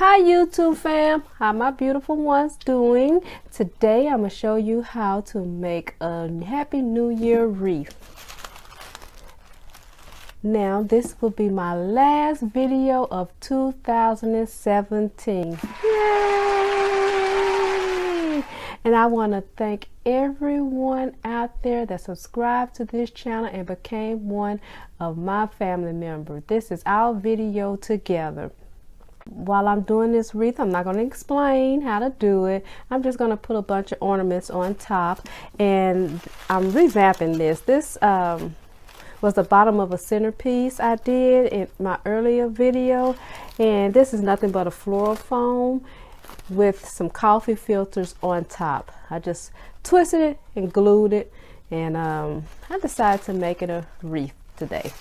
Hi YouTube fam, how my beautiful ones doing? Today I'm going to show you how to make a Happy New Year wreath. Now this will be my last video of 2017. Yay! And I want to thank everyone out there that subscribed to this channel and became one of my family members. This is our video together. While I'm doing this wreath, I'm not going to explain how to do it. I'm just going to put a bunch of ornaments on top, and I'm revamping this. This was the bottom of a centerpiece I did in my earlier video, and this is nothing but a floral foam with some coffee filters on top. I just twisted it and glued it, and I decided to make it a wreath today.